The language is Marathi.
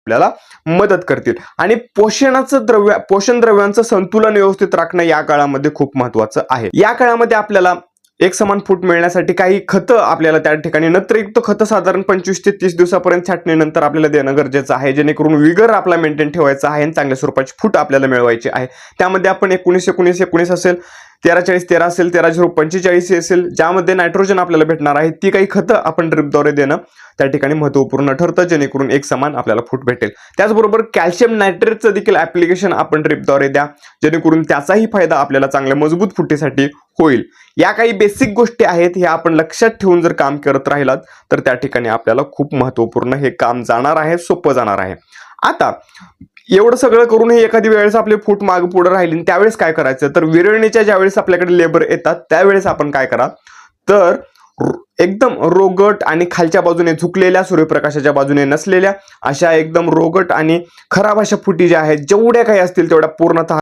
आपल्याला मदत करतील. आणि पोषण द्रव्यांचं संतुलन व्यवस्थित राखणं या काळामध्ये खूप महत्वाचं आहे. या काळामध्ये आपल्याला एक समान फूट मिळण्यासाठी काही खतं आपल्याला त्या ठिकाणी नत्रयुक्त खतं साधारण 25 ते 30 दिवसापर्यंत छाटणीनंतर आपल्याला देणं गरजेचं आहे, जेणेकरून विगर आपला मेंटेन ठेवायचा आहे आणि चांगल्या स्वरूपाची फूट आपल्याला मिळवायची आहे. त्यामध्ये आपण 19-19-19 असेल, 13-40-13 असेल, 13-0-45 असेल, ज्यामध्ये नायट्रोजन आपल्याला भेटणार आहे, ती काही खतं आपण ड्रिपद्वारे देणं त्या ठिकाणी महत्त्वपूर्ण ठरतं, जेणेकरून एक समान आपल्याला फूट भेटेल. त्याचबरोबर कॅल्शियम नायट्रेटचं देखील ऍप्लिकेशन आपण ड्रिपद्वारे द्या, जेणेकरून त्याचाही फायदा आपल्याला चांगल्या मजबूत फुटीसाठी होईल. या काही बेसिक गोष्टी आहेत, हे आपण लक्षात ठेवून जर काम करत राहिलात तर त्या ठिकाणी आपल्याला खूप महत्त्वपूर्ण हे काम जाणार आहे, सोपं जाणार आहे. आता एवढं सगळं करूनही एखादी वेळेस आपली फूट मागे पुढे राहिली, त्यावेळेस काय करायचं, तर विरळणीच्या ज्यावेळेस आपल्याकडे लेबर येतात त्यावेळेस आपण काय करा, तर एकदम रोगट आणि खालच्या बाजूने झुकलेल्या, सूर्यप्रकाशाच्या बाजूने नसलेल्या अशा एकदम रोगट आणि खराब अशा फुटी ज्या आहेत, जेवढ्या काही असतील तेवढ्या पूर्णतः